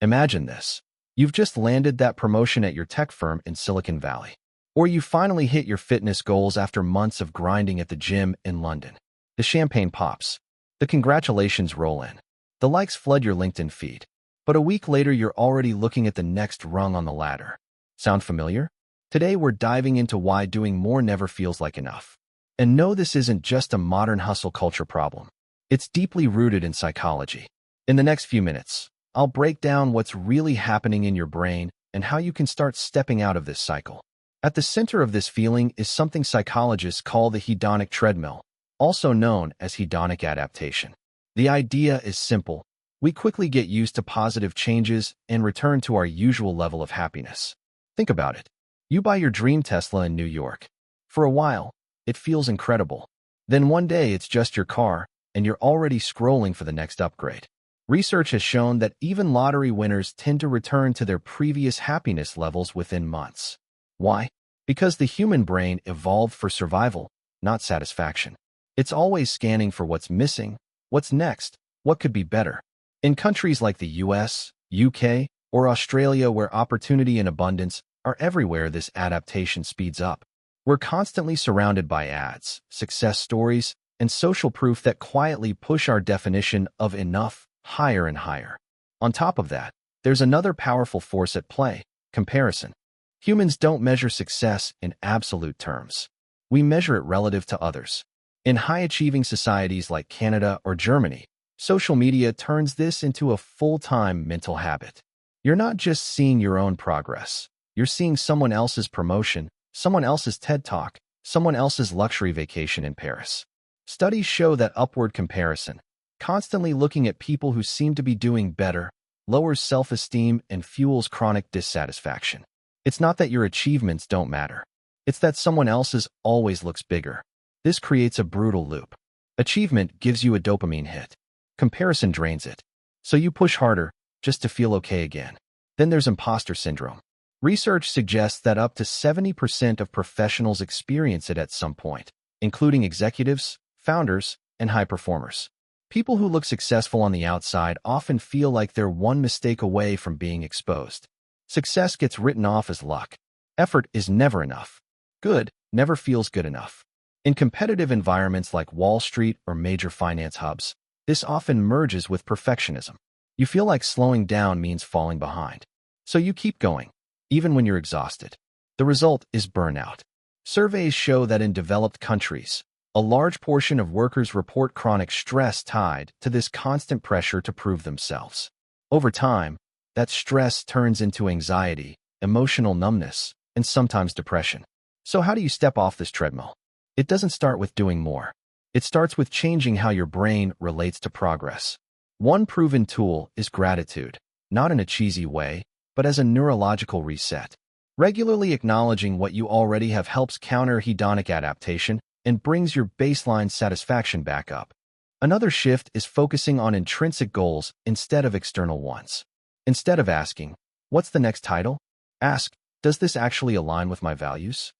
Imagine this. You've just landed that promotion at your tech firm in Silicon Valley. Or you finally hit your fitness goals after months of grinding at the gym in London. The champagne pops. The congratulations roll in. The likes flood your LinkedIn feed. But a week later, you're already looking at the next rung on the ladder. Sound familiar? Today, we're diving into why doing more never feels like enough. And no, this isn't just a modern hustle culture problem. It's deeply rooted in psychology. In the next few minutes, I'll break down what's really happening in your brain and how you can start stepping out of this cycle. At the center of this feeling is something psychologists call the hedonic treadmill, also known as hedonic adaptation. The idea is simple. We quickly get used to positive changes and return to our usual level of happiness. Think about it. You buy your dream Tesla in New York. For a while, it feels incredible. Then one day it's just your car, and you're already scrolling for the next upgrade. Research has shown that even lottery winners tend to return to their previous happiness levels within months. Why? Because the human brain evolved for survival, not satisfaction. It's always scanning for what's missing, what's next, what could be better. In countries like the US, UK, or Australia where opportunity and abundance are everywhere, this adaptation speeds up. We're constantly surrounded by ads, success stories, and social proof that quietly push our definition of enough higher and higher. On top of that, there's another powerful force at play: comparison. Humans don't measure success in absolute terms. We measure it relative to others. In high-achieving societies like Canada or Germany, social media turns this into a full-time mental habit. You're not just seeing your own progress. You're seeing someone else's promotion, someone else's TED Talk, someone else's luxury vacation in Paris. Studies show that upward comparison, constantly looking at people who seem to be doing better, lowers self-esteem and fuels chronic dissatisfaction. It's not that your achievements don't matter. It's that someone else's always looks bigger. This creates a brutal loop. Achievement gives you a dopamine hit. Comparison drains it. So you push harder just to feel okay again. Then there's imposter syndrome. Research suggests that up to 70% of professionals experience it at some point, including executives, founders, and high performers. People who look successful on the outside often feel like they're one mistake away from being exposed. Success gets written off as luck. Effort is never enough. Good never feels good enough. In competitive environments like Wall Street or major finance hubs, this often merges with perfectionism. You feel like slowing down means falling behind. So you keep going, even when you're exhausted. The result is burnout. Surveys show that in developed countries, a large portion of workers report chronic stress tied to this constant pressure to prove themselves. Over time, that stress turns into anxiety, emotional numbness, and sometimes depression. So how do you step off this treadmill? It doesn't start with doing more. It starts with changing how your brain relates to progress. One proven tool is gratitude, not in a cheesy way, but as a neurological reset. Regularly acknowledging what you already have helps counter hedonic adaptation and brings your baseline satisfaction back up. Another shift is focusing on intrinsic goals instead of external ones. Instead of asking, "What's the next title?" ask, "Does this actually align with my values?"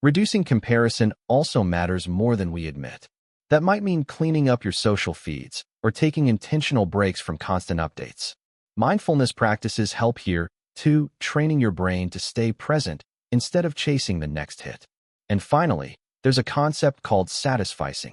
Reducing comparison also matters more than we admit. That might mean cleaning up your social feeds or taking intentional breaks from constant updates. Mindfulness practices help here, too, training your brain to stay present instead of chasing the next hit. And finally, there's a concept called satisficing,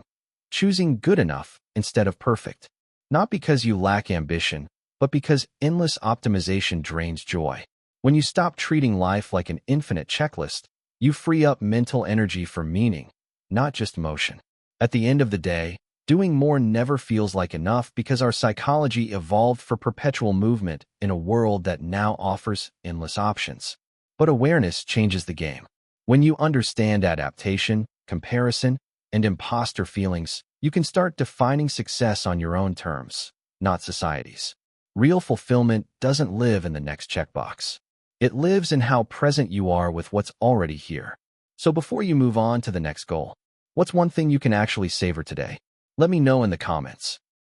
choosing good enough instead of perfect. Not because you lack ambition, but because endless optimization drains joy. When you stop treating life like an infinite checklist, you free up mental energy for meaning, not just motion. At the end of the day, doing more never feels like enough because our psychology evolved for perpetual movement in a world that now offers endless options. But awareness changes the game. When you understand adaptation, comparison, and imposter feelings, you can start defining success on your own terms, not society's. Real fulfillment doesn't live in the next checkbox. It lives in how present you are with what's already here. So before you move on to the next goal, what's one thing you can actually savor today? Let me know in the comments.